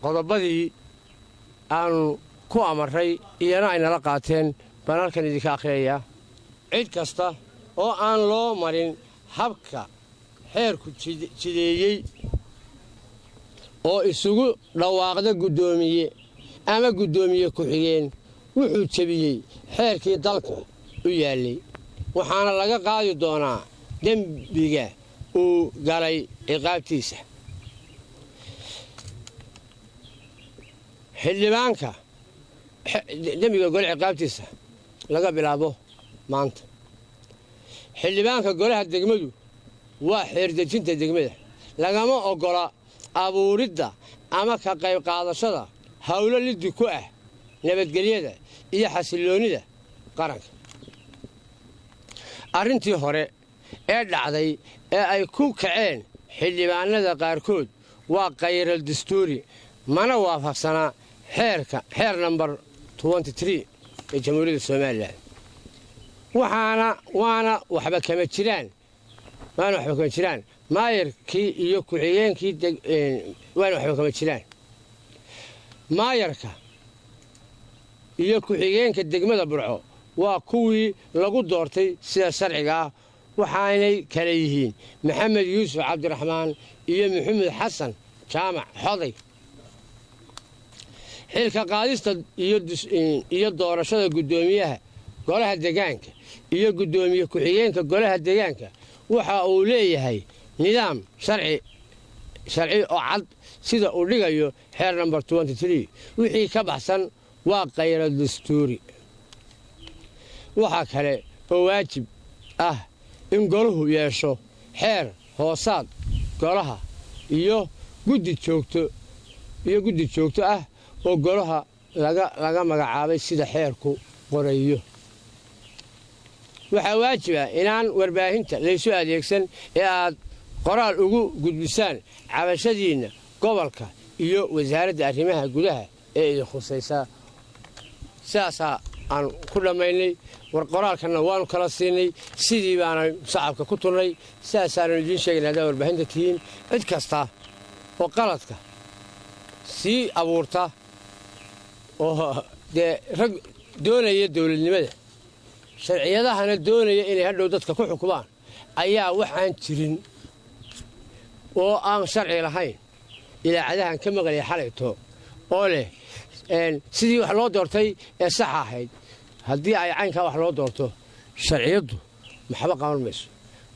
qodobadii aanu ku amarray iyana ay nala qaateen baan halkan idinka akhriyayaa cid kasta oo aan loo marin habka xeerku jideeyey oo isugu dhawaaqda guddoomiye ama guddoomiye ku-xigeen wuxuu jebiyey xeerkii dalka u yaallay waxaana laga qaadi doonaa dembiga uu galay ciqaabtiisa xildhibaanka dembiga gole ciqaabtiisa laga bilaabo maanta xildhibaanka golaha degmadu waa xeerdejinta degmada lagama oggola abuuridda ama ka qayb qaadashada hawlo liddi ku ah nabadgelyada iyo xasilloonnida qaranka arrintii hore ee dhacday ee ay ku kaceen xildhibaanada qaarkood waa khayral dastuuri mana waafaqsanaa xeer nambar 23 ee jamhuuriyadda somalilan waana waxba kama jiraan maayarkii iyo ku-xigeenkii waana waxba kama jiraan maayarka iyo ku-xigeenka degmada burco waa kuwii lagu doortay sida sharciga ah waxaanay kala yihiin maxamed yuusuf cabdiraxmaan iyo maxamed xasan jaamac xoday xilka qaadista iyo doorashada guddoomiyaha golaha deegaanka iyo guddoomiye ku-xigeenka golaha deegaanka waxa uu leeyahay nidaam sharci oo cad sida uu dhigayo xeer nambar 23 wixii ka baxsan waa khayral dastuuri waxaa kale oo waajib ah in golahu yeesho xeer hoosaad golaha iyo guddi joogto ah oo golaha laga magacaabay sida xeerku qorayo waxaa waajib ah inaan warbaahinta laysu adeegsan ee aad qoraal ugu gudbisaan cabashadiinna gobolka iyo wasaaradda arrimaha gudaha ee idin khusaysaa sidaasaa aan ku dhammaynay war qoraalkanna waanu kala siinay sidii baana shacabka ku turnay sidaasaanu idiin sheegayna haddaad warbaahinta tihiin cid kasta oo qaladka sii abuurta oo dee rag doonaya dawladnimada sharciyadahana doonaya inay hadhow dadka ku xukumaan ayaa waxaan jirin oo aan sharci lahayn ilaacadahan ka maqlaya xalayto oo leh sidii wax loo doortay ee sax ahayd haddii ay caynkaa wax loo doorto sharciyaddu maxba qaban mayso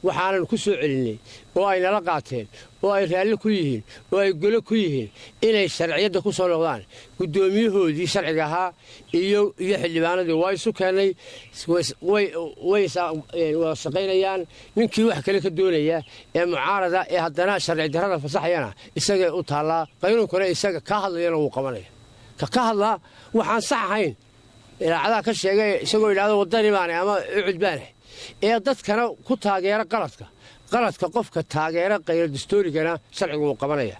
waxaanan ku soo celinnay oo ay nala qaateen oo ay raalli ku yihiin oo ay golo ku yihiin inay sharciyadda ku soo noqdaan guddoomiyahoodii sharciga ahaa iyo xildhibaanadii waa isu keennay way wada shaqaynayaan ninkii wax kale ka doonaya ee mucaarada ee haddana sharci darrada fasaxayana isagay u taallaa qaynuunkuna isaga ka hadlayana wuu qabanaya ka hadlaa waxaan sax ahayn ilaacadaha ka sheegay isagoo yidhahdo waddani baanay ama ucud baanay ee dadkana ku taageera qaladka qofka taageera khayral dastuurigana sharcigu wuu qabanaya